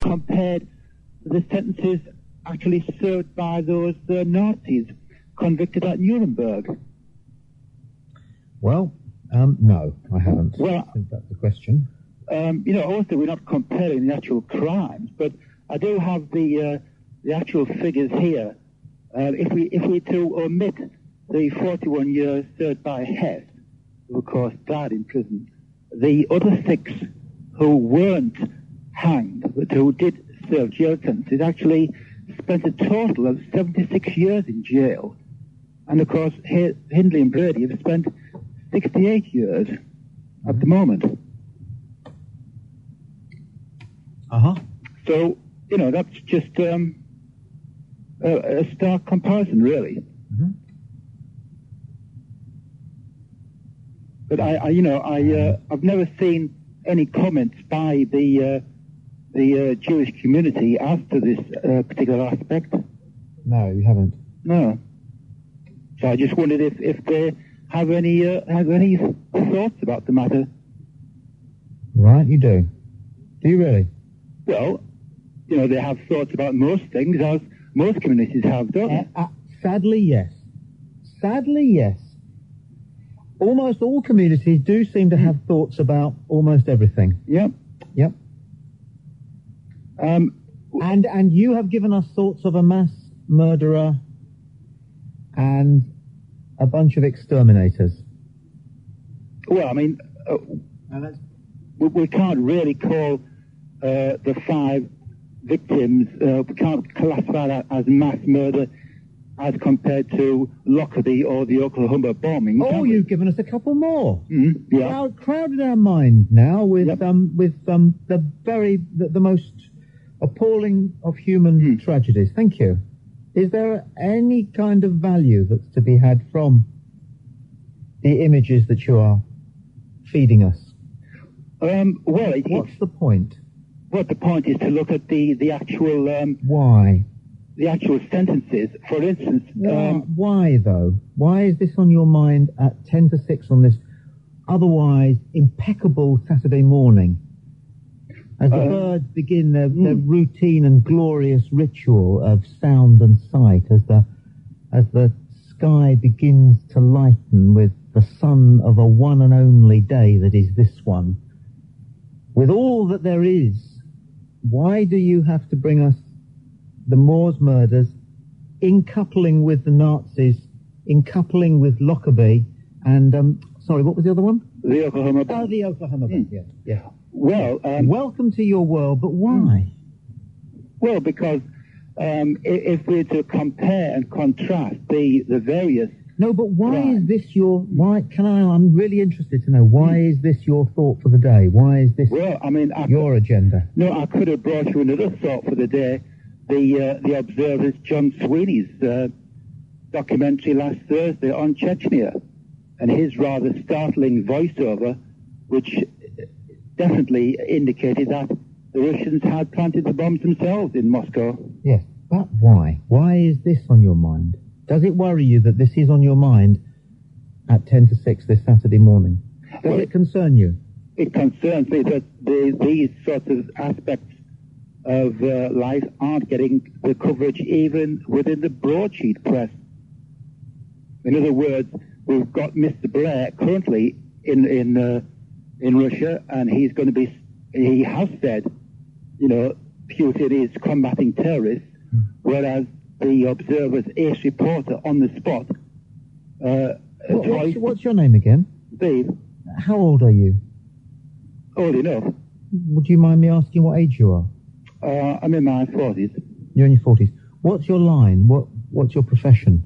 compared the sentences actually served by those Nazis convicted at Nuremberg? Well, no, I haven't. Well, I think that's the question. Also we're not comparing the actual crimes, but I do have the actual figures here. If we to omit the 41 years served by Hess, who of course died in prison, the other 6 who weren't hanged, but who did serve jail sentences, actually spent a total of 76 years in jail. And of course, Hindley and Brady have spent 68 years at the moment. So, that's just a stark comparison, really. But I've never seen any comments by the Jewish community as to this particular aspect. No, you haven't. No. So I just wondered if they have any thoughts about the matter. Right, you do. Do you really? Well, they have thoughts about most things, as most communities have, don't they? Sadly, yes. Sadly, yes. Almost all communities do seem to have thoughts about almost everything. Yep. And you have given us thoughts of a mass murderer and a bunch of exterminators. Well, I mean, we can't really call the 5 victims, we can't classify that as mass murder as compared to Lockerbie or the Oklahoma bombing. Oh, you've given us a couple more. Yeah. Crowded our mind now with the most appalling of human tragedies. Thank you. Is there any kind of value that's to be had from the images that you are feeding us? What's the point? Well, the point is to look at the actual... Why? The actual sentences. For instance... why, though? Why is this on your mind at 10 to 6 on this otherwise impeccable Saturday morning? As the birds begin their routine and glorious ritual of sound and sight, as the sky begins to lighten with the sun of a one and only day that is this one. With all that there is, why do you have to bring us the Moors murders in coupling with the Nazis, in coupling with Lockerbie, and, sorry, what was the other one? The Oklahoma bomb. Oh, the Oklahoma bomb, yeah. Well, welcome to your world, but why? Well, because if we're to compare and contrast the various... No, but why is this I'm really interested to know, why is this your thought for the day? Why is this your agenda? No, I could have brought you another thought for the day. The Observer's John Sweeney's documentary last Thursday on Chechnya, and his rather startling voiceover, which definitely indicated that the Russians had planted the bombs themselves in Moscow. Yes, but why? Why is this on your mind? Does it worry you that this is on your mind at 10 to 6 this Saturday morning? Does it concern you? It concerns me that these sorts of aspects of life aren't getting the coverage even within the broadsheet press. In other words, we've got Mr. Blair currently in Russia, and he has said, Putin is combating terrorists, whereas the Observer's ace reporter on the spot... what's your name again? Steve. How old are you? Old enough. Would you mind me asking what age you are? I'm in my 40s. You're in your 40s. What's your line? What's your profession?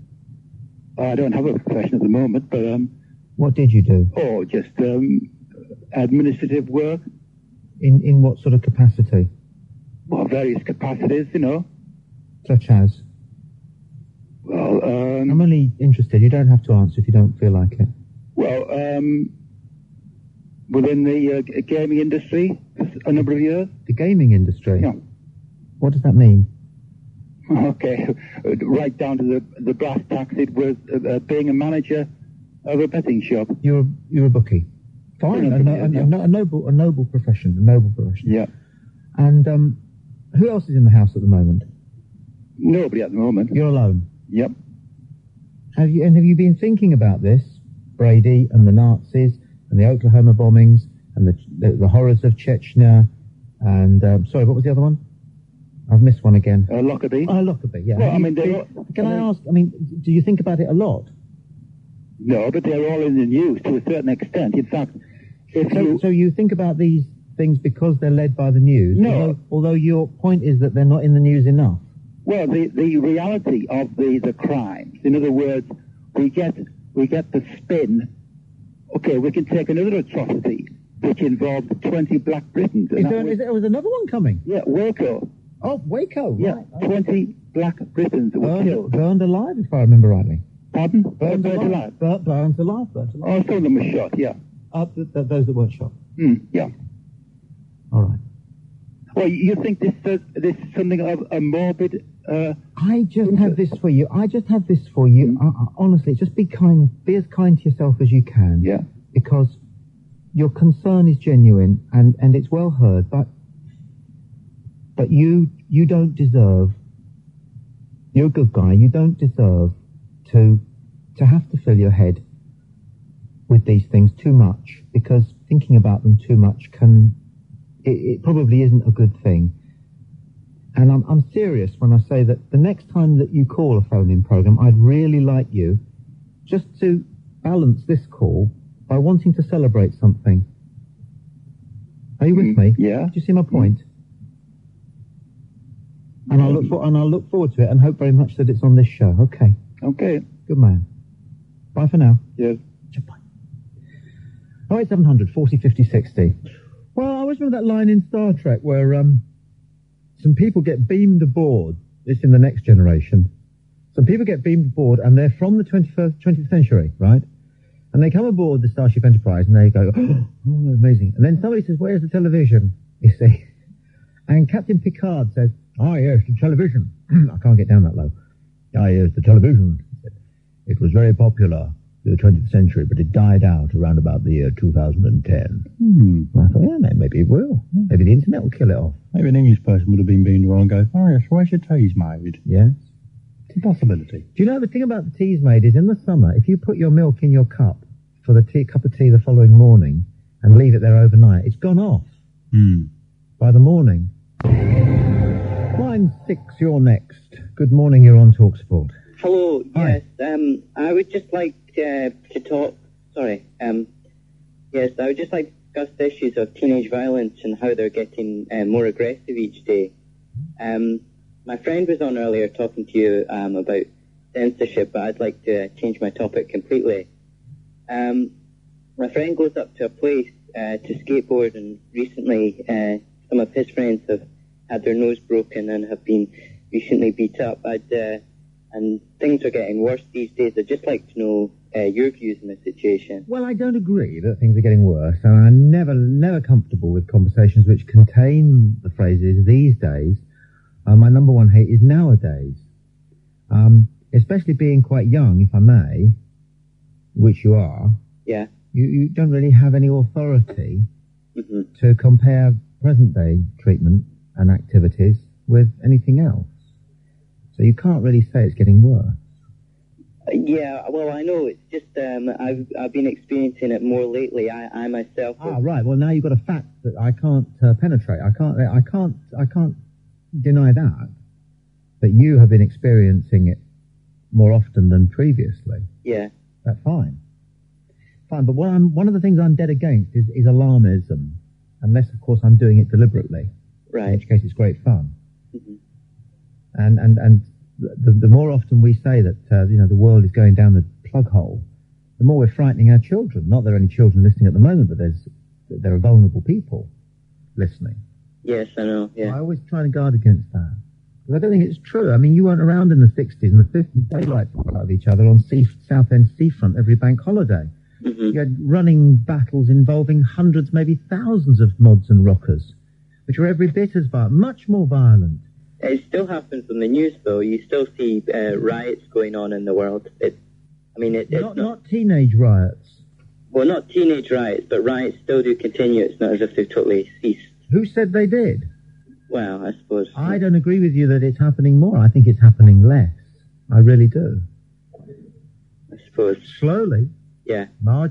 I don't have a profession at the moment, but... what did you do? Oh, just administrative work. In what sort of capacity? Well, various capacities, Such as? Well, I'm only interested. You don't have to answer if you don't feel like it. Well, within the gaming industry for a number of years. The gaming industry? Yeah. What does that mean? Okay, right down to the brass tacks, it was being a manager of a betting shop. You're a bookie. Fine, a noble profession, Yeah. And Who else is in the house at the moment? Nobody at the moment. You're alone? Yep. Have you been thinking about this, Brady, and the Nazis, and the Oklahoma bombings, and the horrors of Chechnya, and, sorry, what was the other one? I've missed one again. Lockerbie. Lockerbie, yeah. Well, Can I ask, do you think about it a lot? No, but they're all in the news to a certain extent. In fact, So you think about these things because they're led by the news? No. Although your point is that they're not in the news enough. Well, the reality of the crimes, in other words, we get the spin. Okay, we can take another atrocity which involved 20 black Britons. There was another one coming? Yeah, Waco. Oh, Waco, yeah, right. 20 black Britons were killed. Burned alive, if I remember rightly. Pardon? Burned alive. Burned alive. Oh, some of them were shot, yeah. Those that weren't shot? Yeah. All right. Well, you think this is something of a morbid... I just have this for you. Honestly, just be as kind to yourself as you can. Yeah. Because your concern is genuine and it's well heard, but you don't deserve... You're a good guy. You don't deserve to have to fill your head with these things too much, because thinking about them too much it probably isn't a good thing. And I'm serious when I say that the next time that you call a phone-in program, I'd really like you just to balance this call by wanting to celebrate something. Are you with me? Yeah. Do you see my point? And I'll look forward to it and hope very much that it's on this show. Okay. Okay. Good man. Bye for now. Yes. Bye. 08700 40 50 60. Well, I always remember that line in Star Trek where some people get beamed aboard. This in the Next Generation. Some people get beamed aboard and they're from the 20th century, right? And they come aboard the Starship Enterprise and they go, oh, amazing. And then somebody says, where's the television? You see? And Captain Picard says, oh, yes, the television. I can't get down that low. Ah, yes, the television. It was very popular in the 20th century, but it died out around about the year 2010. I thought, yeah, maybe it will. Maybe the internet will kill it off. Maybe an English person would have been beamed around and go, oh, yes, where's your teas made? Yes. It's a possibility. Do you know the thing about the teas made is in the summer, if you put your milk in your cup for the cup of tea the following morning and leave it there overnight, it's gone off by the morning. Line 6, you're next. Good morning, you're on TalkSPORT. Hello, Hi. yes, I would just like to talk, yes, I would just like to discuss the issues of teenage violence and how they're getting more aggressive each day. My friend was on earlier talking to you about censorship, but I'd like to change my topic completely. My friend goes up to a place to skateboard, and recently some of his friends have had their nose broken and have been recently beat up. And things are getting worse these days. I'd just like to know your views on the situation. Well, I don't agree that things are getting worse, and I'm never comfortable with conversations which contain the phrases these days. My number one hate is nowadays. Especially being quite young, if I may, which you are. Yeah. You don't really have any authority to compare present-day treatment and activities with anything else. So you can't really say it's getting worse. Yeah, well, I know. It's just I've been experiencing it more lately. I myself. Right. Well, now you've got a fact that I can't penetrate. I can't deny that you have been experiencing it more often than previously. Yeah. That's fine. But one of the things I'm dead against is alarmism, unless of course I'm doing it deliberately. Right. In which case it's great fun. And the more often we say that the world is going down the plug hole, the more we're frightening our children. Not that there are any children listening at the moment, but there are vulnerable people listening. Yes, I know. Yeah. I always try to guard against that. Because I don't think it's true. I mean, you weren't around in the 60s and the 50s. Daylight out of each other on Southend seafront every bank holiday. You had running battles involving hundreds, maybe thousands of mods and rockers, which were every bit as violent, much more violent. It still happens on the news, though. You still see riots going on in the world. It's not teenage riots. Well, not teenage riots, but riots still do continue. It's not as if they've totally ceased. Who said they did? Well, I suppose. I don't agree with you that it's happening more. I think it's happening less. I really do. I suppose. Slowly. Yeah.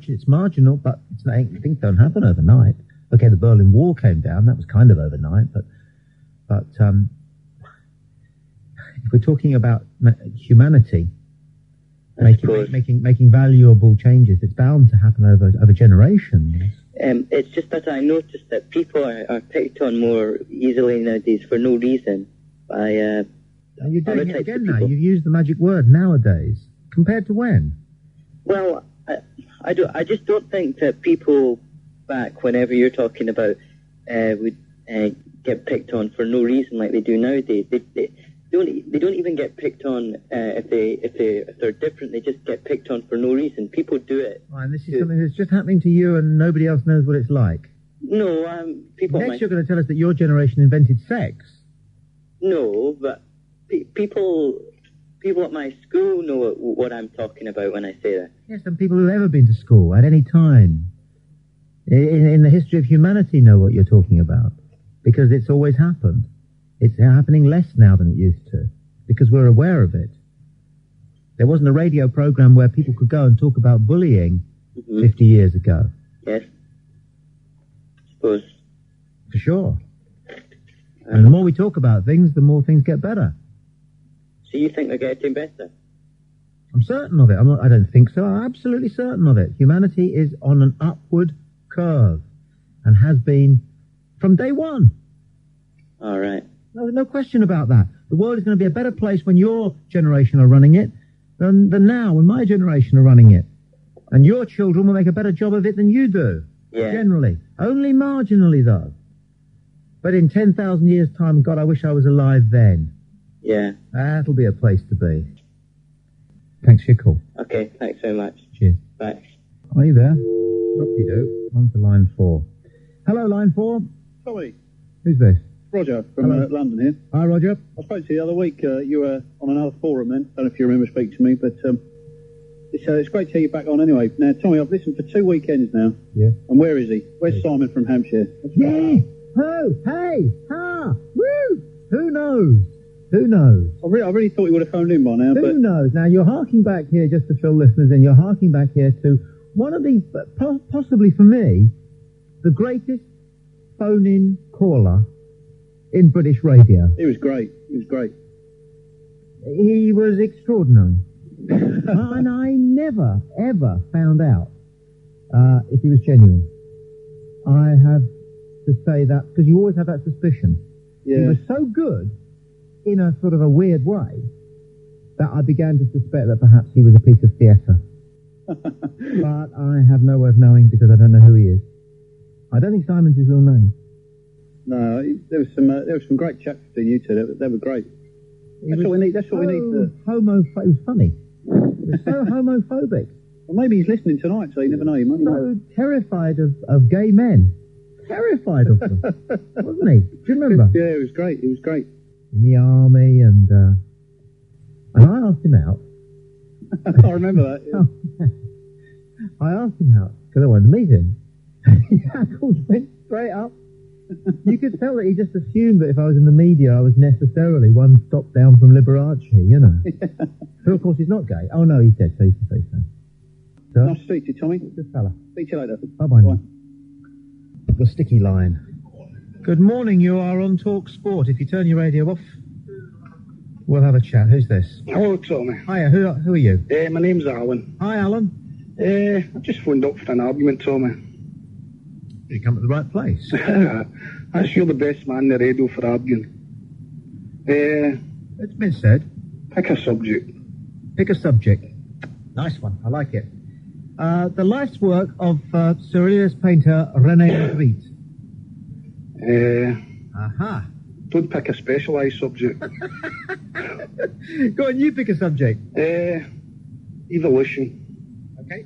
It's marginal, but things don't happen overnight. Okay, the Berlin Wall came down. That was kind of overnight, but if we're talking about humanity making valuable changes, it's bound to happen over generations. It's just that I noticed that people are picked on more easily nowadays for no reason. You're doing it again now. You've used the magic word nowadays. Compared to when? Well, I just don't think that people back, whenever you're talking about, would get picked on for no reason like they do nowadays. They don't even get picked on if they're different. They just get picked on for no reason. People do it. Right, and this is something that's just happening to you, and nobody else knows what it's like. No, people. Next, you're going to tell us that your generation invented sex. No, but people at my school know what I'm talking about when I say that. Yes, and people who've ever been to school at any time in the history of humanity know what you're talking about, because it's always happened. It's happening less now than it used to, because we're aware of it. There wasn't a radio program where people could go and talk about bullying 50 years ago. Yes. I suppose. For sure. And the more we talk about things, the more things get better. So you think they're getting better? I'm certain of it. I don't think so. I'm absolutely certain of it. Humanity is on an upward curve and has been from day one. All right. No question about that. The world is going to be a better place when your generation are running it than now when my generation are running it. And your children will make a better job of it than you do. Yeah. Generally. Only marginally, though. But in 10,000 years' time, God, I wish I was alive then. Yeah. That'll be a place to be. Thanks for your call. Okay, thanks very much. Cheers. Bye. Are you there? Oop-de-doo. On to line 4. Hello, line 4. Tommy. Who's this? Roger from London here. Hi, Roger. I spoke to you the other week. You were on another forum then. Don't know if you remember speaking to me, but it's great to hear you back on anyway. Now, Tommy, I've listened for 2 weekends now. Yeah. And where is he? Where's Simon from Hampshire? Yeah. Ho, hey, ha, woo. Who knows? Who knows? I really thought he would have phoned in by now. Who knows? Now, you're harking back here, just to fill listeners in, you're harking back here to one of the, possibly for me, the greatest phone-in caller in British radio. He was great. He was great. He was extraordinary. And I never, ever found out if he was genuine. I have to say that, because you always have that suspicion. Yeah. He was so good, in a sort of a weird way, that I began to suspect that perhaps he was a piece of theatre. But I have no way of knowing, because I don't know who he is. I don't think Simon's his real name. No, there was some great chats between you two. They were great. That's what we need. That's what we need. It was funny. It was so homophobic. Well, maybe he's listening tonight, so you never know. He might. So terrified of gay men. Terrified of them, wasn't he? Do you remember? Yeah, it was great. It was great. In the army, and I asked him out. I remember that. Yeah. I asked him out because I wanted to meet him. He went straight up. You could tell that he just assumed that if I was in the media, I was necessarily one stop down from Liberace, you know. Yeah. So, of course, he's not gay. Oh, no, he's dead, so you can say so. So, nice to speak to you, Tommy. Good fella. Speak to you later. Bye-bye. Bye. The sticky line. Good morning, you are on TalkSPORT. If you turn your radio off, we'll have a chat. Who's this? Hello, Tommy. Hiya, who are you? My name's Alan. Hi, Alan. I just phoned up for an argument, Tommy. You come to the right place. That's you're the best man in the radio for arguing. It's been said. Pick a subject. Pick a subject. Nice one. I like it. The life's work of surrealist painter René Magritte. Aha. Don't pick a specialised subject. Go on, you pick a subject. Evolution. Okay.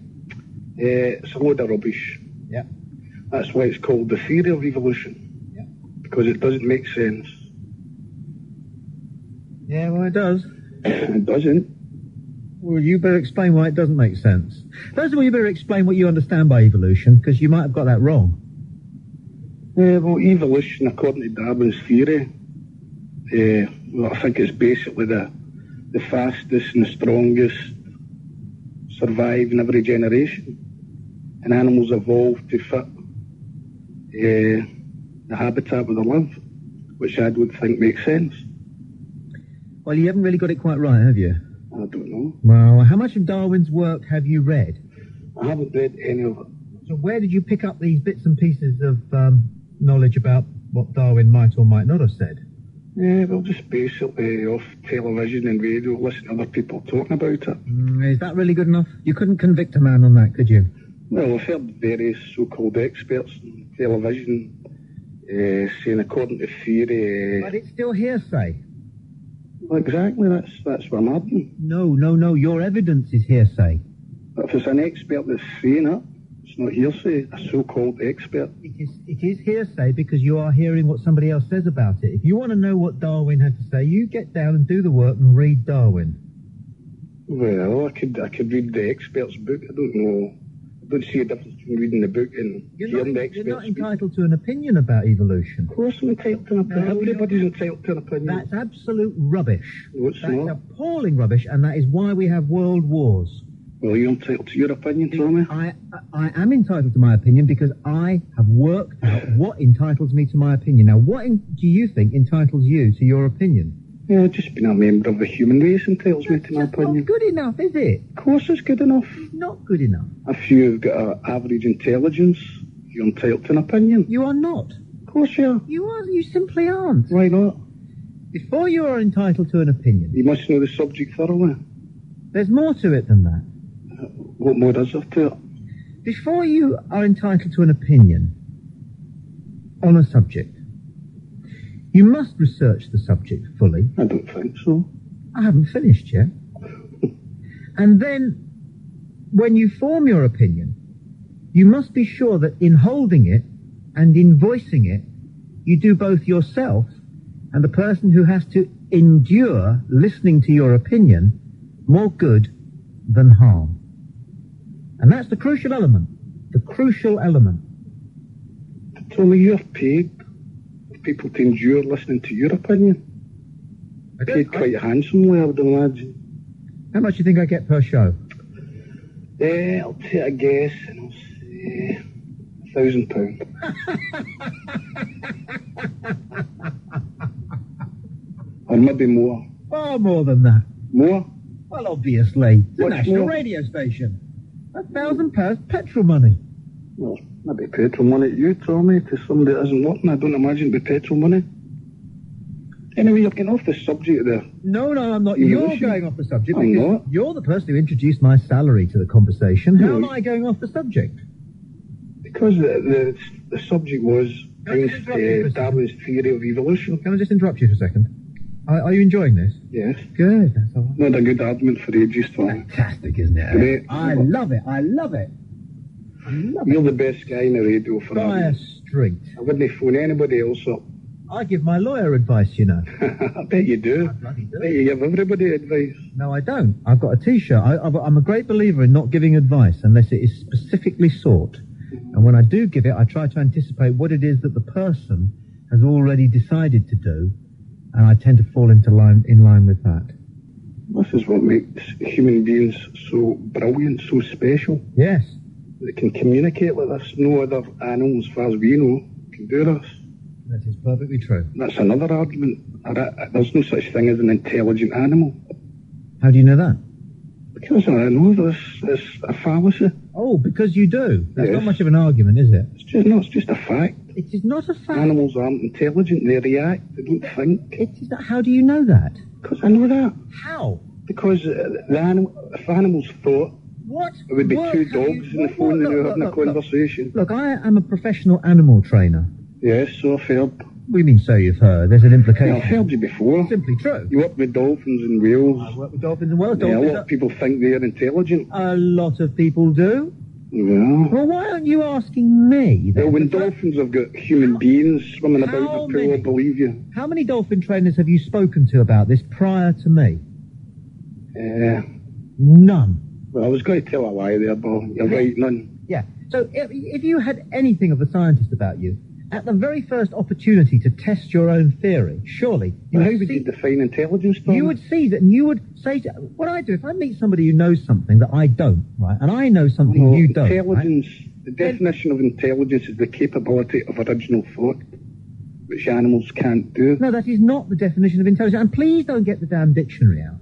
It's a load of rubbish. Yeah. That's why it's called the theory of evolution. Yeah. Because it doesn't make sense. Yeah, well, it does. It doesn't. Well, you better explain why it doesn't make sense. First of all, you better explain what you understand by evolution, because you might have got that wrong. Well, evolution, according to Darwin's theory, Well, I think it's basically the fastest and the strongest survive in every generation. And animals evolve to fit the habitat where they live, which I don't think makes sense. Well, you haven't really got it quite right, have you? I don't know. Well, how much of Darwin's work have you read? I haven't read any of it. So where did you pick up these bits and pieces of knowledge about what Darwin might or might not have said? Yeah, well, just basically off television and radio, listen to other people talking about it. Is that really good enough? You couldn't convict a man on that, could you? Well, I've heard various so-called experts on television saying according to theory... But it's still hearsay. Well, exactly, that's what I'm arguing. No, your evidence is hearsay. But if it's an expert that's saying it, it's not hearsay, a so-called expert. It is hearsay because you are hearing what somebody else says about it. If you want to know what Darwin had to say, you get down and do the work and read Darwin. Well, I could read the expert's book. I don't know. I don't see a difference between reading the book and hearing the expert's You're not entitled to an opinion about evolution. Of course I'm entitled to an opinion. Everybody's entitled to an opinion. That's absolute rubbish. No, it's That's not. appalling rubbish, and that is why we have world wars. Well, you're entitled to your opinion, Tommy. I am entitled to my opinion because I have worked out what entitles me to my opinion. Now, what do you think entitles you to your opinion? Yeah, just being a member of the human race entitles me to my opinion. Not good enough, is it? Of course it's good enough. It's not good enough. If you've got an average intelligence, you're entitled to an opinion. You are not. Of course you are. You are. You simply aren't. Why not? Before you are entitled to an opinion, You must know the subject thoroughly. there's more to it than that. What more is there to it? Before you are entitled to an opinion on a subject, you must research the subject fully. I don't think so. I haven't finished yet. And then, when you form your opinion, you must be sure that in holding it and in voicing it, you do both yourself and the person who has to endure listening to your opinion more good than harm. And that's the crucial element. The crucial element. Tommy, you're paid for people to endure listening to your opinion. Paid quite handsomely, I would imagine. How much do you think I get per show? I'll take a guess and I'll say £1,000. Or maybe more. Far more than that. More? Well, obviously. It's a What's national more? radio station. £1,000 petrol money. Well, maybe petrol money to you, Tommy, to somebody that isn't working. I don't imagine it'd be petrol money. Anyway, you're getting off the subject there. No, I'm not. You You're know, going off the subject I'm because not. you're the person who introduced my salary to the conversation. How No. am I going off the subject? Because the subject was Can I just interrupt you for a second? Darwin's theory of evolution. Can I just interrupt you for a second? Are you enjoying this? Yes. Good. That's all right. Not a good argument for ages, Tommy. Fantastic, isn't it? Great. I love it. I love it. You're the best guy in the radio for By a arguments. street. I wouldn't phone anybody else up. I give my lawyer advice, you know. I bet you do. I bloody do. I bet you give everybody advice. No, I don't. I've got a T-shirt. I'm a great believer in not giving advice unless it is specifically sought. And when I do give it, I try to anticipate what it is that the person has already decided to do, and I tend to fall in line with that. This is what makes human beings so brilliant, so special. Yes. They can communicate like this. No other animals, as far as we know, can do this. That is perfectly true. That's another argument. There's no such thing as an intelligent animal. How do you know that? Because I know this is a fallacy. Oh, because you do. That's Yes. not much of an argument, is it? It's just a fact. It is not a fact. Animals aren't intelligent. They react. They don't think. It is not. How do you know that? Because I know that. How? Because if animals thought, What? it would be What two have you- dogs in the what- phone and they were look, having a look, look. conversation. Look, I am a professional animal trainer. Yes, so I've heard. We mean so you've heard. There's an Yeah, implication. I've heard you before. Simply true. You work with dolphins and whales. I work with dolphins and whales. Yeah, a Dolphins lot of people think they're intelligent. a lot of people do. Yeah. Well, why aren't you asking me then? Well, when dolphins have got human beings swimming about in How the pool, I many? believe you. How many dolphin trainers have you spoken to about this prior to me? None. Well, I was going to tell a lie there, but you're right, none. Yeah. So if you had anything of a scientist about you, at the very first opportunity to test your own theory, surely you How would would see, you define intelligence, Tom? you would see that, and you would say, what I do, if I meet somebody who knows something that I don't, right, and I know something No, you don't, intelligence, right? the definition of intelligence is the capability of original thought, which animals can't do. No, that is not the definition of intelligence. And please don't get the damn dictionary out.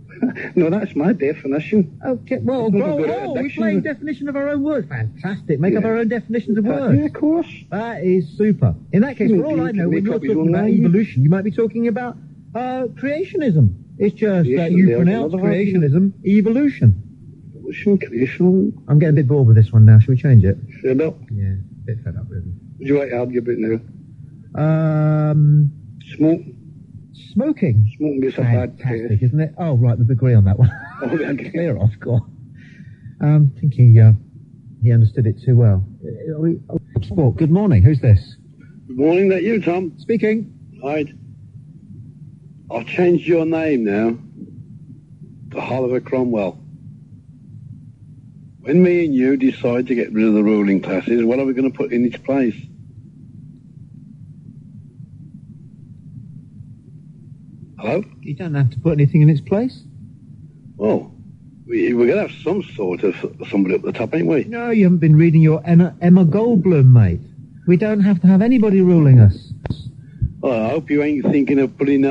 No, that's my definition. Okay, well, It's not about we're addiction. playing definition of our own words. Fantastic. Make up Yeah. our own definitions of words. Yeah, of course. That is super. In that case, Yeah, for all you I can know, when make you're up your talking own about language. evolution, you might be talking about creationism. It's just that Creation, you there's pronounce another argument. creationism evolution. Evolution, creation, I'm getting a bit bored with this one now. Shall we change it? fed up. Yeah, a bit fed up, really. What do you like to argue about now? Smoke. Smoking. Smoking gets a bad Fantastic, taste. isn't it? Oh, right, we agree on that one. Oh, okay. Clear off, go on. I think he understood it too well. Sport, good morning. Who's this? Good morning, that you, Tom? Speaking. Right. I've changed your name now to Oliver Cromwell. When me and you decide to get rid of the ruling classes, what are we going to put in its place? Hello? You don't have to put anything in its place. Well, we're going to have some sort of somebody up the top, ain't we? No, you haven't been reading your Emma Goldblum, mate. We don't have to have anybody ruling us. Well, I hope you ain't thinking of putting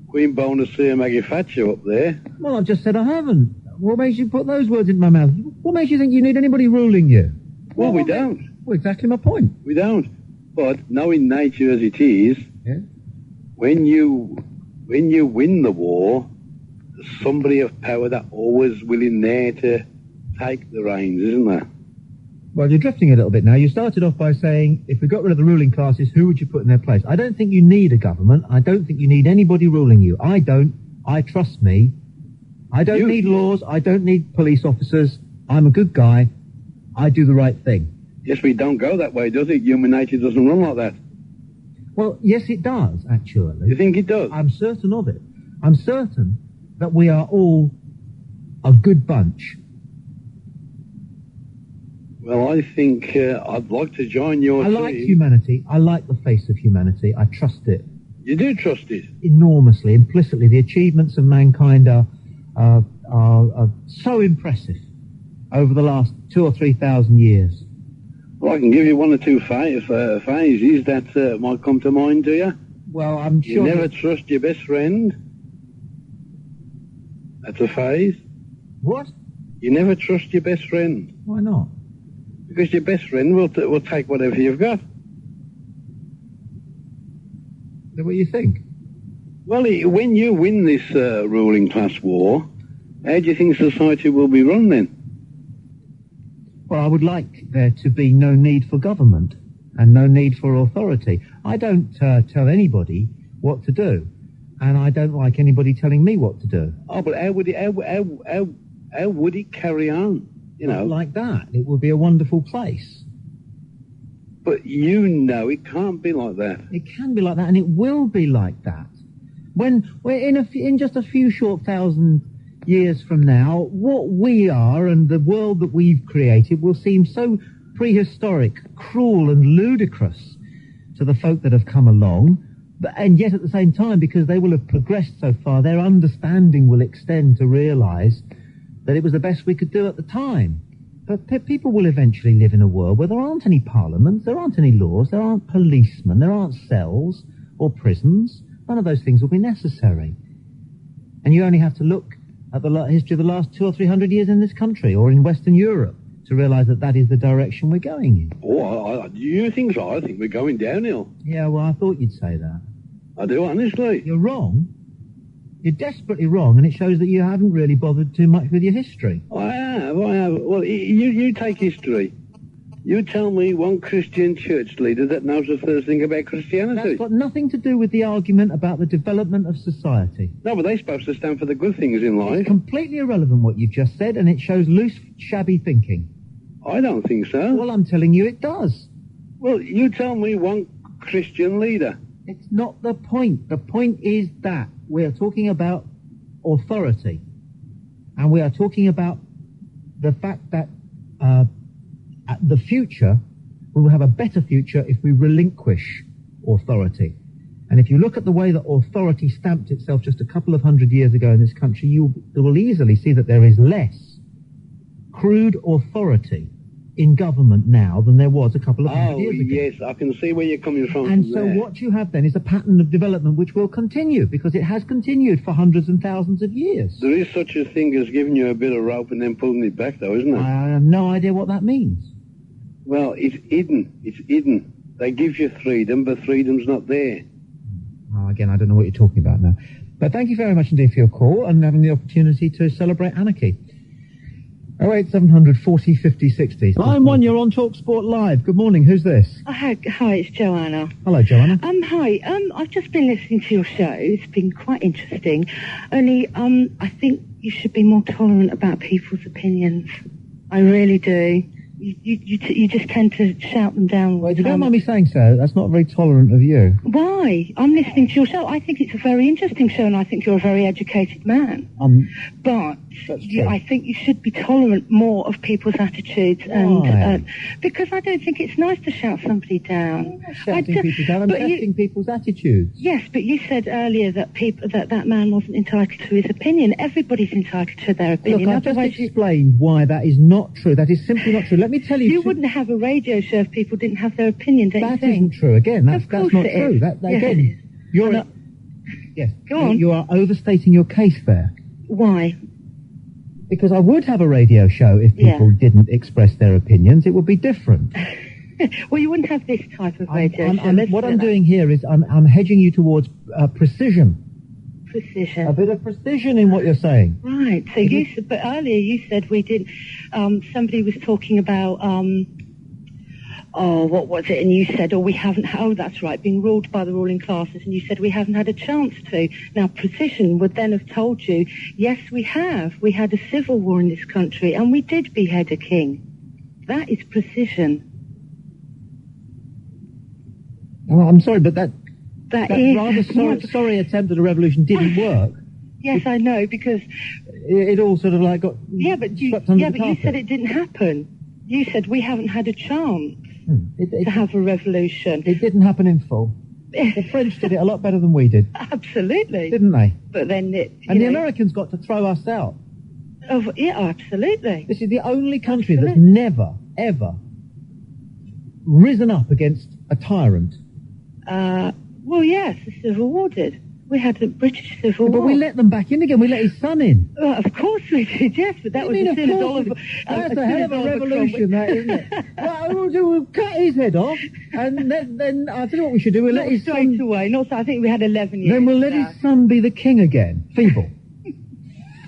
Queen Bonacieux and Maggie Thatcher up there. Well, I've just said I haven't. What makes you put those words in my mouth? What makes you think you need anybody ruling you? Well, we don't. Well, exactly my point. We don't. But knowing nature as it is, Yeah. when you win the war, there's somebody of power that always willing there to take the reins, isn't there? Well, you're drifting a little bit now. You started off by saying, if we got rid of the ruling classes, who would you put in their place? I don't think you need a government. I don't think you need anybody ruling you. I don't. I trust me. I don't need laws. I don't need police officers. I'm a good guy. I do the right thing. Yes, we don't go that way, does it? Human nature doesn't run like that. Well, yes, it does, actually. You think it does? I'm certain of it. I'm certain that we are all a good bunch. Well, I think I'd like to join your I like team. humanity. I like the face of humanity. I trust it You do trust it? enormously, implicitly. The achievements of mankind are so impressive over the last 2,000 or 3,000 years. Well, I can give you one or two phases that might come to mind to you. Well, I'm You sure. never trust your best friend. That's a phase. What? You never trust your best friend. Why not? Because your best friend will take whatever you've got. Is that what you think? Well, when you win this ruling class war, how do you think society will be run then? Well, I would like there to be no need for government and no need for authority. I don't tell anybody what to do, and I don't like anybody telling me what to do. Oh, but how would it carry on? You know, Like that. It would be a wonderful place. but you know it can't be like that. It can be like that, and it will be like that. When we're in just a few short thousand years from now, what we are and the world that we've created will seem so prehistoric, cruel, and ludicrous to the folk that have come along. And yet, at the same time, because they will have progressed so far, their understanding will extend to realise that it was the best we could do at the time. But people will eventually live in a world where there aren't any parliaments, there aren't any laws, there aren't policemen, there aren't cells or prisons. None of those things will be necessary. And you only have to look at the history of the last 200 or 300 years in this country or in Western Europe to realise that that is the direction we're going in. Oh, you think so? I think we're going downhill. Yeah, well, I thought you'd say that. I do, honestly. You're wrong. You're desperately wrong, and it shows that you haven't really bothered too much with your history. I have. Well, you take history. You tell me one Christian church leader that knows the first thing about Christianity. That's got nothing to do with the argument about the development of society. No, but they're supposed to stand for the good things in life. It's completely irrelevant what you've just said, and it shows loose, shabby thinking. I don't think so. Well, I'm telling you it does. Well, you tell me one Christian leader. It's not the point. The point is that we are talking about authority, and we are talking about the fact that the future we will have a better future if we relinquish authority. And if you look at the way that authority stamped itself just a couple of 100 years ago in this country, you will easily see that there is less crude authority in government now than there was a couple of 100 years ago. Yes, I can see where you're coming from. And so what you have then is a pattern of development which will continue, because it has continued for hundreds and thousands of years. There is such a thing as giving you a bit of rope and then pulling it back, though, isn't it? I have no idea what that means. Well, it's hidden. It's hidden. They give you freedom, but freedom's not there. Oh, again, I don't know what you're talking about now. But thank you very much indeed for your call and having the opportunity to celebrate anarchy. 08700 40 50 60. Line 1, you're on TalkSPORT Live. Good morning. Who's this? Hi, it's Joanna. Hello, Joanna. Hi. I've just been listening to your show. It's been quite interesting. Only, I think you should be more tolerant about people's opinions. I really do. You just tend to shout them down. Well, if you don't mind me saying so, that's not very tolerant of you. Why? I'm listening to your show. I think it's a very interesting show, and I think you're a very educated man. But I think you should be tolerant more of people's attitudes. And because I don't think it's nice to shout somebody down. I'm not shouting people down. I'm testing people's attitudes. Yes, but you said earlier that that man wasn't entitled to his opinion. Everybody's entitled to their opinion. Look, I've just explained why that is not true. That is simply not true. Let me tell you. You wouldn't have a radio show if people didn't have their opinion, don't you think? That isn't true. Again, that's not true. Yes, again, yes. Go on. You are overstating your case there. Why? Because I would have a radio show if people didn't express their opinions. It would be different. Well, you wouldn't have this type of radio show. What I'm doing here is I'm hedging you towards precision. Precision. A bit of precision in what you're saying. Right. So but earlier you said we did. Somebody was talking about. What was it? And you said, we haven't. Oh, that's right. Being ruled by the ruling classes, and you said we haven't had a chance to. Now, precision would then have told you, yes, we have. We had a civil war in this country, and we did behead a king. That is precision. Well, I'm sorry, but that is rather sorry attempt at a revolution didn't work. Yes, I know, because it all sort of like got swept under the carpet. You said it didn't happen. You said we haven't had a chance to have a revolution. It didn't happen in full. The French did it a lot better than we did. Absolutely. Didn't they? But then the Americans got to throw us out. Oh, yeah, absolutely. This is the only country that's never, ever risen up against a tyrant. Well, yes, the Civil War did. We had the British Civil War. But we let them back in again. We let his son in. Of course we did, yes, but that was as soon as Oliver... That's a hell of a revolution, that, isn't it? Well, we'll cut his head off, and then I don't know what we should do. We'll let his son... Straight away. I think we had 11 years. Then we'll let his son be the king again. Feeble.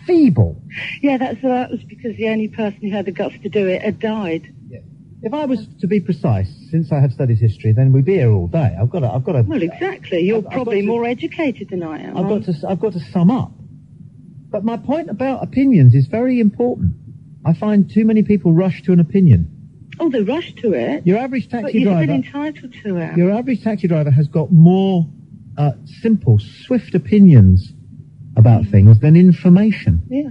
Feeble. Yeah, that was because the only person who had the guts to do it had died. Yeah. If I was to be precise, since I have studied history, then we'd be here all day. I've got to. Well, exactly. You're probably more educated than I am. I've got to sum up. But my point about opinions is very important. I find too many people rush to an opinion. Oh, they rush to it. Your average taxi driver. But you're entitled to it. Your average taxi driver has got more simple, swift opinions about things than information. Yeah.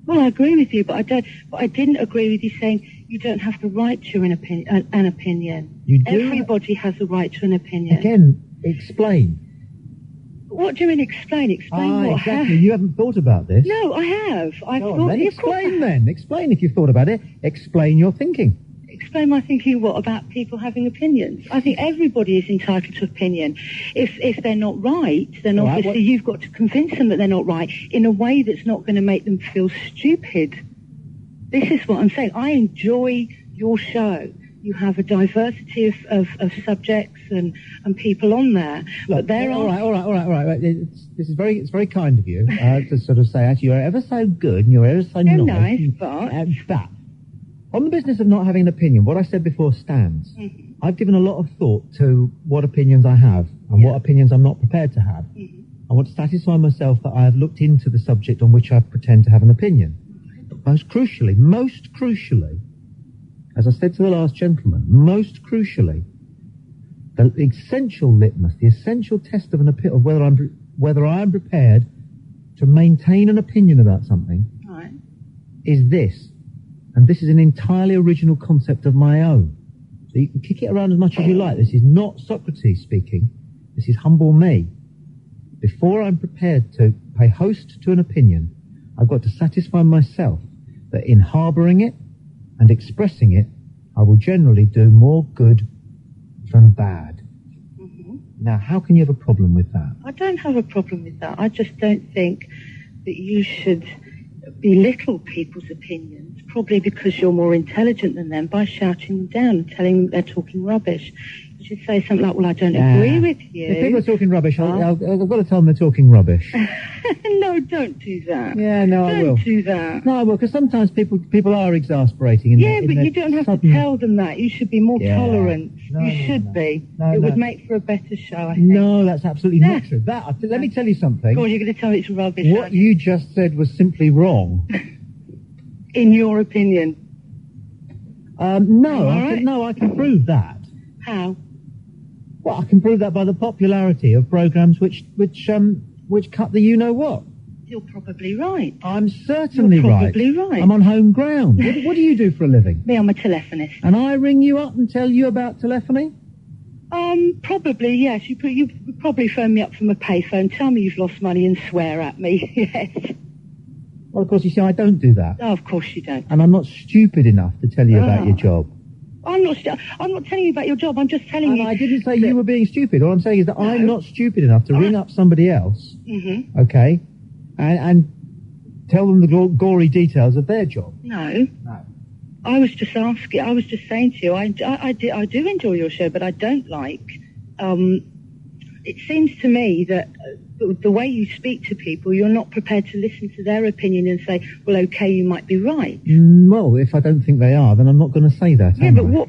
Well, I agree with you, but I didn't agree with you saying you don't have the right to an opinion. You do. Everybody has a right to an opinion. Again, explain. What do you mean explain? Explain what exactly. You haven't thought about this. No, I have. Explain then. Explain if you've thought about it. Explain your thinking. Explain my thinking about people having opinions. I think everybody is entitled to opinion. If they're not right, then obviously you've got to convince them that they're not right in a way that's not going to make them feel stupid. This is what I'm saying. I enjoy your show. You have a diversity of subjects and people on there. Look, but there are... All right. It's very kind of you to sort of say, actually, you're ever so good and you're ever so nice. But on the business of not having an opinion, what I said before stands. Mm-hmm. I've given a lot of thought to what opinions I have and what opinions I'm not prepared to have. Mm-hmm. I want to satisfy myself that I have looked into the subject on which I pretend to have an opinion. But most crucially, as I said to the last gentleman, most crucially, the essential litmus, the essential test of whether I am prepared to maintain an opinion about something is this. And this is an entirely original concept of my own. So you can kick it around as much as you like. This is not Socrates speaking. This is humble me. Before I'm prepared to pay host to an opinion, I've got to satisfy myself that in harbouring it and expressing it, I will generally do more good than bad. Mm-hmm. Now, how can you have a problem with that? I don't have a problem with that. I just don't think that you should belittle people's opinions, probably because you're more intelligent than them, by shouting them down and telling them they're talking rubbish. You should say something like, well, I don't agree with you. If people are talking rubbish, I've got to tell them they're talking rubbish. No, don't do that. Yeah, no, I will. Don't do that. No, I will, because sometimes people are exasperating. But you don't have to tell them that. You should be more tolerant. You should be. It would make for a better show, I think. No, that's absolutely not true. Let me tell you something. Go on, you're going to tell me it's rubbish. What you just said was simply wrong. In your opinion? No, I can prove that. How? Well, I can prove that by the popularity of programmes which cut the you-know-what. You're probably right. I'm certainly right. You're probably right. I'm on home ground. What do you do for a living? Me, I'm a telephonist. And I ring you up and tell you about telephony? Probably, yes. You probably phone me up from a payphone, tell me you've lost money and swear at me, yes. Well, of course, you see, I don't do that. Oh, of course you don't. And I'm not stupid enough to tell you about your job. I'm not telling you about your job, I'm just telling you... I didn't say you were being stupid. All I'm saying is that I'm not stupid enough to ring up somebody else, okay, and tell them the gory details of their job. No. I was just saying to you, I do enjoy your show, but I don't like... it seems to me that the way you speak to people, you're not prepared to listen to their opinion and say, well, okay, you might be right. Well, if I don't think they are, then I'm not going to say that. Yeah, but what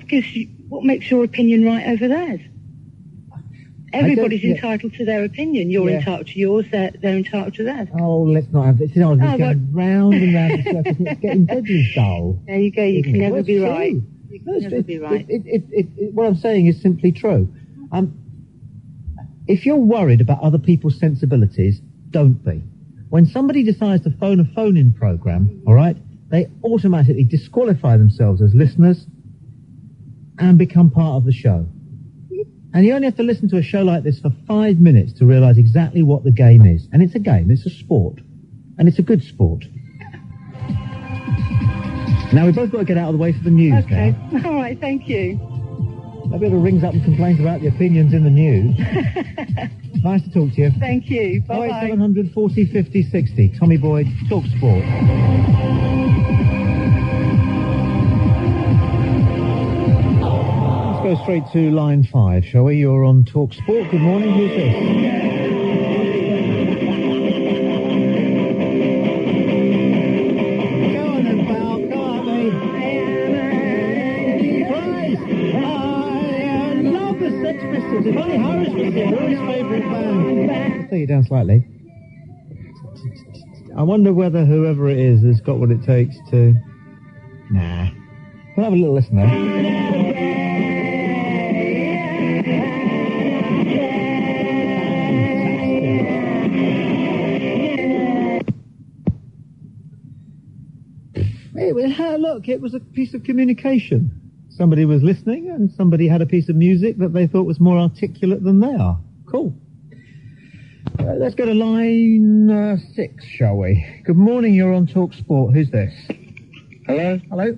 makes your opinion right over theirs? Everybody's entitled to their opinion. You're entitled to yours, they're entitled to theirs. Oh, let's not have this. You know, it's going round and round in circles. It's getting deadly dull. There you go, you can never be right. You can never be right. What I'm saying is simply true. If you're worried about other people's sensibilities, don't be. When somebody decides to phone a phone-in program, all right, they automatically disqualify themselves as listeners and become part of the show. And you only have to listen to a show like this for 5 minutes to realise exactly what the game is. And it's a game, it's a sport. And it's a good sport. Now, we've both got to get out of the way for the news now. All right, thank you. Nobody ever rings up and complains about the opinions in the news. Nice to talk to you. Thank you. Bye-bye. 08700 40 50 60. Tommy Boyd, TalkSPORT. Let's go straight to line 5, shall we? You're on TalkSPORT. Good morning. Who's this? If only Harris was here, who's his favourite band? I'll take it down slightly. I wonder whether whoever it is has got what it takes to... Nah. We'll have a little listen though. Look, it was a piece of communication. Somebody was listening and somebody had a piece of music that they thought was more articulate than they are. Cool. Let's go to line 6, shall we? Good morning, you're on TalkSPORT. Who's this? Hello? Hello?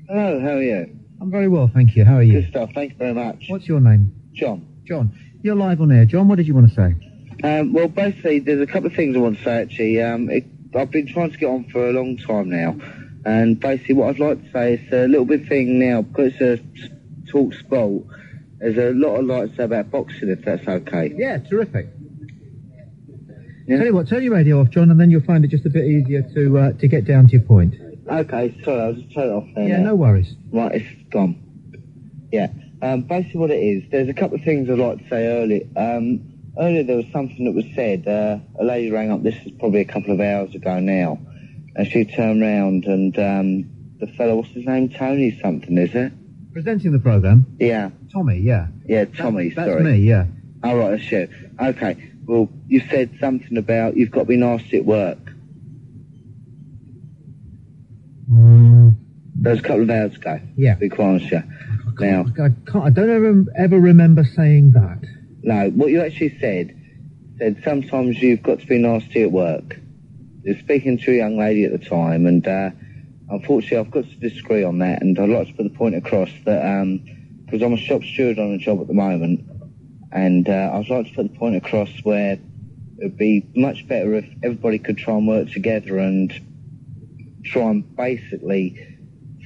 Hello, how are you? I'm very well, thank you. How are you? Good stuff, thanks very much. What's your name? John. John. You're live on air. John, what did you want to say? Well, basically, there's a couple of things I want to say, actually. I've been trying to get on for a long time now. And basically what I'd like to say is a little bit thing now, because it's a talk sport, there's a lot I'd like to say about boxing, if that's okay. Yeah, terrific. Yeah. Tell you what, turn your radio off, John, and then you'll find it just a bit easier to get down to your point. Okay, sorry, I'll just turn it off there. Yeah, no worries. Right, it's gone. Yeah, basically what it is, there's a couple of things I'd like to say earlier. Earlier there was something that was said, a lady rang up, this is probably a couple of hours ago now, and she turned round and the fellow, what's his name? Tony something, is it? Presenting the programme? Yeah. Tommy, yeah. Yeah, Tommy, that's sorry. That's me, yeah. Oh, right, that's you. Okay, well, you said something about you've got to be nasty at work. That was a couple of hours ago. Yeah. To be quite honest, yeah. I don't ever remember saying that. No, what you actually said sometimes you've got to be nasty at work. You're speaking to a young lady at the time, and unfortunately I've got to disagree on that, and I'd like to put the point across that, because I'm a shop steward on a job at the moment, and I'd like to put the point across where it would be much better if everybody could try and work together and try and basically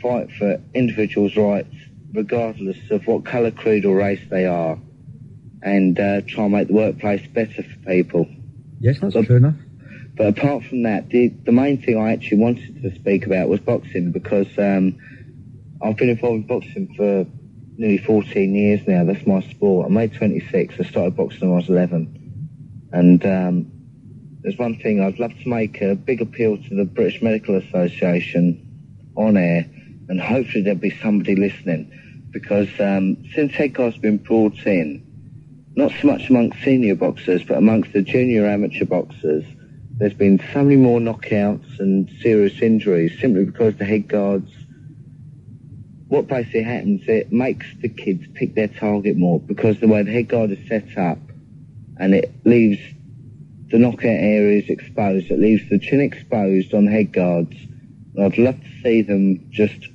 fight for individuals' rights, regardless of what colour, creed or race they are, and try and make the workplace better for people. Yes, that's true enough. But apart from that, the main thing I actually wanted to speak about was boxing, because I've been involved in boxing for nearly 14 years now. That's my sport. I'm made 26. I started boxing when I was 11. And there's one thing, I'd love to make a big appeal to the British Medical Association on air, and hopefully there'll be somebody listening, because since headguard's been brought in, not so much amongst senior boxers, but amongst the junior amateur boxers, there's been so many more knockouts and serious injuries simply because the headguards, what basically happens, it makes the kids pick their target more, because the way the headguard is set up, and it leaves the knockout areas exposed, it leaves the chin exposed on the headguards. And I'd love to see them just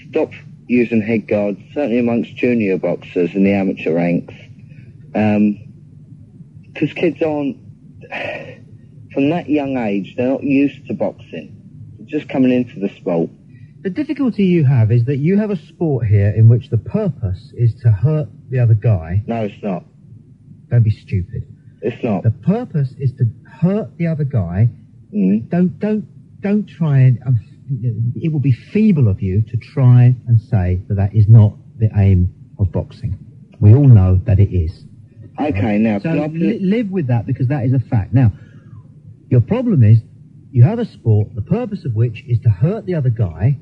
stop using headguards, certainly amongst junior boxers in the amateur ranks. Because kids aren't, from that young age, they're not used to boxing. They're just coming into the sport. The difficulty you have is that you have a sport here in which the purpose is to hurt the other guy. No, it's not. Don't be stupid. It's not. The purpose is to hurt the other guy. Don't try and... it will be feeble of you to try and say that is not the aim of boxing. We all know that it is. Okay, now... So live with that, because that is a fact. Now, your problem is you have a sport, the purpose of which is to hurt the other guy,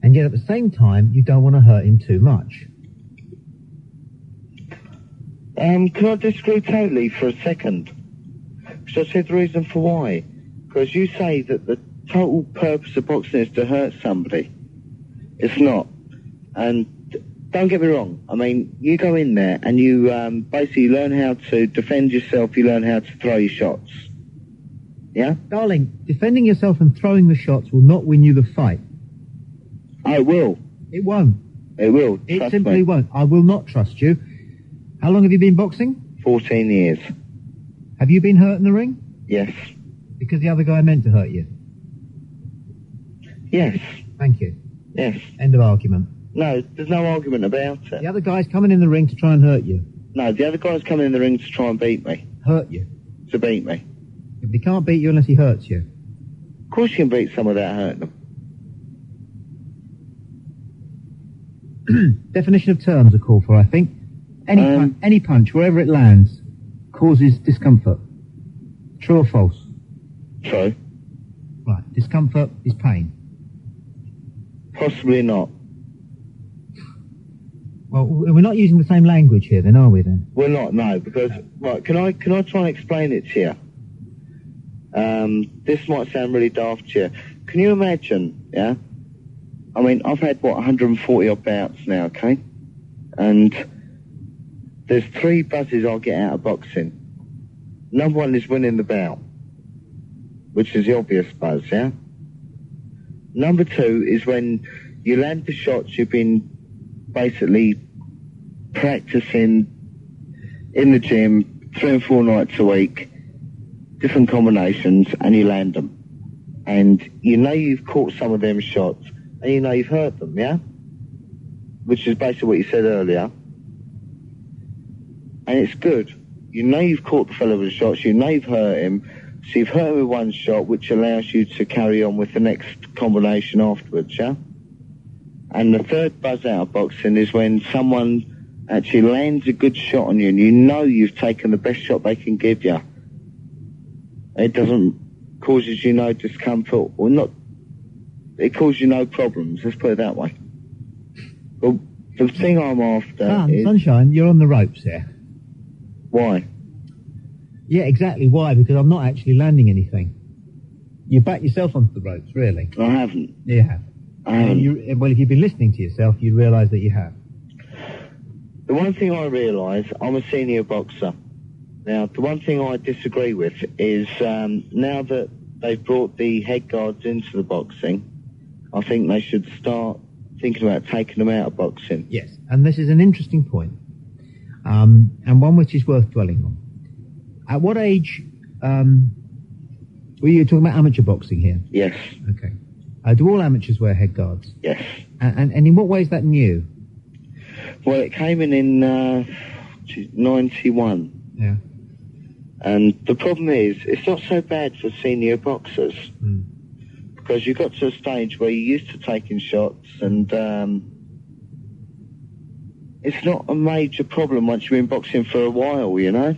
and yet at the same time you don't want to hurt him too much. Can I disagree totally for a second? Because I said the reason for why. Because you say that the total purpose of boxing is to hurt somebody. It's not. And don't get me wrong, I mean, you go in there and you basically learn how to defend yourself, you learn how to throw your shots. Yeah? Darling, defending yourself and throwing the shots will not win you the fight. I will. It won't. It will. It simply won't. I will not trust you. How long have you been boxing? 14 years. Have you been hurt in the ring? Yes. Because the other guy meant to hurt you? Yes. Thank you. Yes. End of argument. No, there's no argument about it. The other guy's coming in the ring to try and hurt you. No, the other guy's coming in the ring to try and beat me. Hurt you? To beat me. But he can't beat you unless he hurts you. Of course you can beat someone without hurting them. Definition of terms are called for, I think. Any punch, wherever it lands, causes discomfort. True or false? True. Right, discomfort is pain. Possibly not. Well, we're not using the same language here then, are we then? We're not, no, because, right, can I try and explain it to you? This might sound really daft to you. Can you imagine, yeah? I mean, I've had, 140 odd bouts now, okay? And there's 3 buzzes I'll get out of boxing. Number 1 is winning the bout, which is the obvious buzz, yeah? Number 2 is when you land the shots you've been basically practicing in the gym 3 and 4 nights a week, different combinations, and you land them. And you know you've caught some of them shots, and you know you've hurt them, yeah? Which is basically what you said earlier. And it's good. You know you've caught the fellow with the shots, you know you've hurt him, so you've hurt him with one shot, which allows you to carry on with the next combination afterwards, yeah? And the 3rd buzz out of boxing is when someone actually lands a good shot on you, and you know you've taken the best shot they can give you. It doesn't causes you no discomfort, or not. It causes you no problems. Let's put it that way. But the thing I'm after is... Sunshine, you're on the ropes here. Why? Yeah, exactly why, because I'm not actually landing anything. You back yourself onto the ropes, really. I haven't. You have. Well, if you've been listening to yourself, you'd realise that you have. The one thing I realise, I'm a senior boxer. Now, the one thing I disagree with is now that they've brought the head guards into the boxing, I think they should start thinking about taking them out of boxing. Yes, and this is an interesting point, and one which is worth dwelling on. At what age were you talking about amateur boxing here? Yes. Okay. Do all amateurs wear head guards? Yes. And in what way is that new? Well, it came in 91. Yeah. And the problem is, it's not so bad for senior boxers. Because you got to a stage where you're used to taking shots, and it's not a major problem once you're in boxing for a while, you know?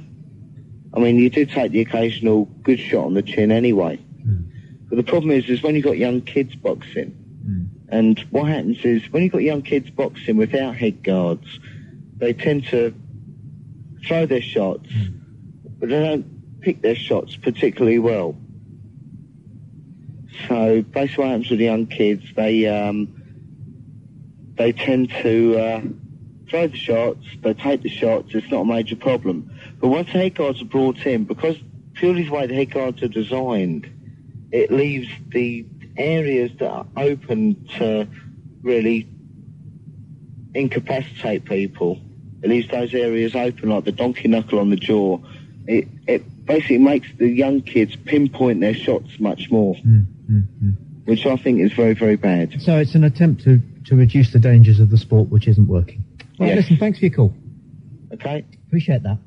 I mean, you do take the occasional good shot on the chin anyway. But the problem is when you've got young kids boxing, and what happens is, when you've got young kids boxing without head guards, they tend to throw their shots, but they don't pick their shots particularly well. So basically what happens with the young kids, they tend to throw the shots, they take the shots, it's not a major problem. But once the head guards are brought in, because purely the way the head guards are designed, it leaves the areas that are open to really incapacitate people. It leaves those areas open, like the donkey knuckle on the jaw. It basically makes the young kids pinpoint their shots much more, which I think is very, very bad. So it's an attempt to reduce the dangers of the sport, which isn't working. Well, Yes. listen, thanks for your call. Okay. Appreciate that.